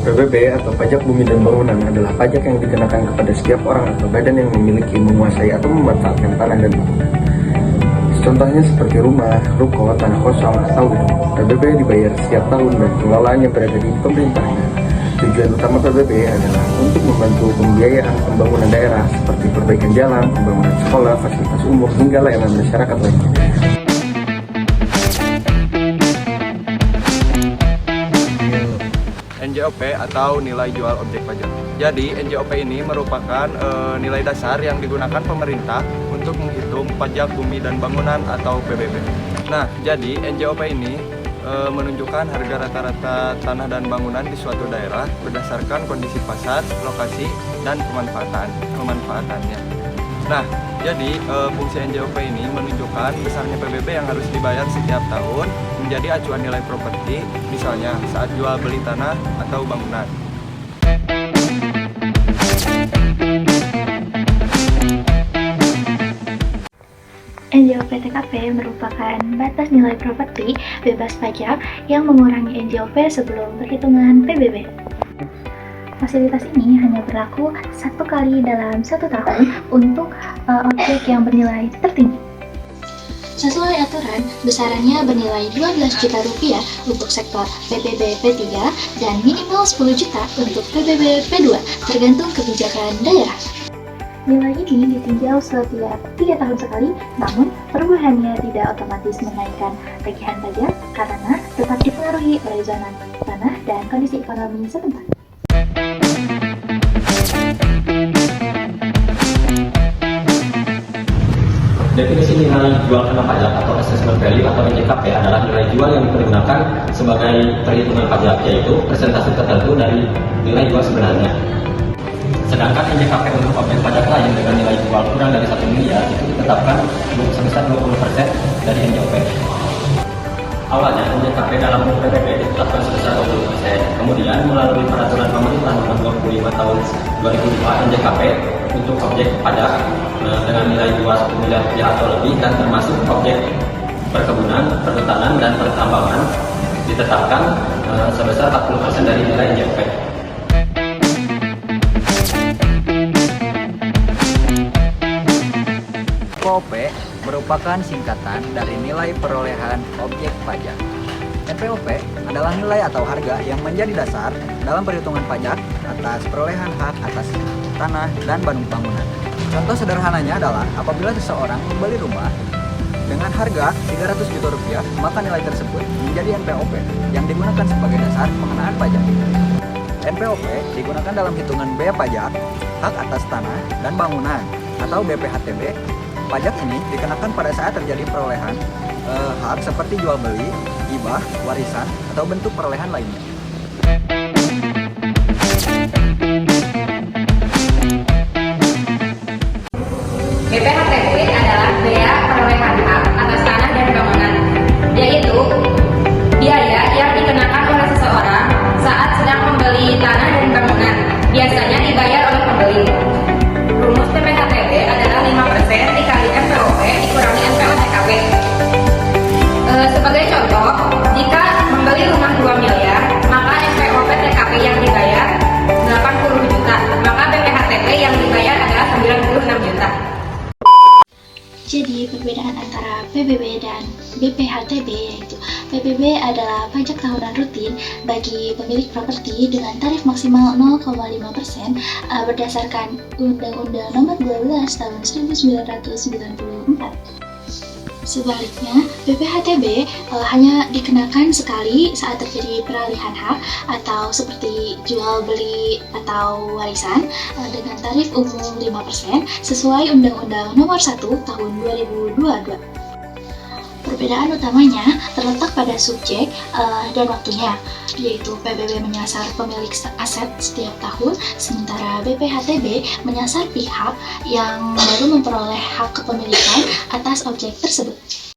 PBB atau pajak bumi dan bangunan adalah pajak yang dikenakan kepada setiap orang atau badan yang memiliki, menguasai, atau memanfaatkan tanah dan bangunan. Contohnya seperti rumah, ruko, tanah kosong, atau gedung. PBB dibayar setiap tahun dan pengelolaannya berada di pemerintahnya. Tujuan utama PBB adalah untuk membantu pembiayaan pembangunan daerah seperti perbaikan jalan, pembangunan sekolah, fasilitas umum, hingga layanan masyarakat lainnya. NJOP atau nilai jual objek pajak. Jadi NJOP ini merupakan nilai dasar yang digunakan pemerintah untuk menghitung pajak bumi dan bangunan atau PBB. Nah, jadi NJOP ini menunjukkan harga rata-rata tanah dan bangunan di suatu daerah berdasarkan kondisi pasar, lokasi, dan pemanfaatannya. Nah, jadi fungsi NJOP ini menunjukkan besarnya PBB yang harus dibayar setiap tahun menjadi acuan nilai properti, misalnya saat jual beli tanah atau bangunan. NJOP TKP merupakan batas nilai properti bebas pajak yang mengurangi NJOP sebelum perhitungan PBB. Fasilitas ini hanya berlaku satu kali dalam satu tahun untuk objek yang bernilai tertinggi. Sesuai aturan, besarannya bernilai 12 juta rupiah untuk sektor PBB P3 dan minimal 10 juta untuk PBB P2, tergantung kebijakan daerah. Nilai ini ditinjau setiap 3 tahun sekali, namun perubahannya tidak otomatis menaikkan tagihan pajak karena tetap dipengaruhi oleh zona tanah dan kondisi ekonomi setempat. Definisi nilai jual kena pajak atau assessment value atau NJKP adalah nilai jual yang dipergunakan sebagai perhitungan pajak, yaitu persentase tertentu dari nilai jual sebenarnya. Sedangkan NJKP untuk objek pajak lain dengan nilai jual kurang dari 1 miliar itu ditetapkan sebesar 20% dari NJOP. Awalnya NJKP dalam PBB ditetapkan sebesar 20%. Kemudian melalui peraturan pemerintah nomor 25 tahun 2002, NJKP untuk objek pajak dengan nilai jual 10 miliar rupiah atau lebih dan termasuk objek perkebunan, perhutanan, dan pertambangan ditetapkan sebesar 40% dari nilai NJOP. NPOP merupakan singkatan dari nilai perolehan objek pajak. NPOP adalah nilai atau harga yang menjadi dasar dalam perhitungan pajak atas perolehan hak atas tanah dan bangunan. Contoh sederhananya adalah apabila seseorang membeli rumah dengan harga 300 juta rupiah, maka nilai tersebut menjadi NPOP yang digunakan sebagai dasar pengenaan pajak. NPOP digunakan dalam hitungan bea pajak, hak atas tanah dan bangunan atau BPHTB. Pajak ini dikenakan pada saat terjadi perolehan hak seperti jual beli, hibah, warisan, atau bentuk perolehan lainnya. BPHTB adalah bea perolehan hak atas tanah dan bangunan, yaitu biaya yang dikenakan oleh seseorang saat sedang membeli tanah dan bangunan, biasanya dibayar oleh pembeli. Rumus BPHTB adalah 5% dikali NPOP dikurangi NPO TKP. Sebagai contoh, jika membeli rumah 2 miliar, maka NPOP TKP yang dibayar 80 juta, maka BPHTB yang dibayar adalah 96 juta. Jadi perbedaan antara PBB dan BPHTB yaitu PBB adalah pajak tahunan rutin bagi pemilik properti dengan tarif maksimal 0,5% berdasarkan Undang-Undang Nomor 12 Tahun 1994. Sebaliknya, BPHTB hanya dikenakan sekali saat terjadi peralihan hak atau seperti jual beli atau warisan dengan tarif umum 5% sesuai Undang-Undang Nomor 1 Tahun 2022. Perbedaan utamanya terletak pada subjek dan waktunya, yaitu PBB menyasar pemilik aset setiap tahun, sementara BPHTB menyasar pihak yang baru memperoleh hak kepemilikan atas objek tersebut.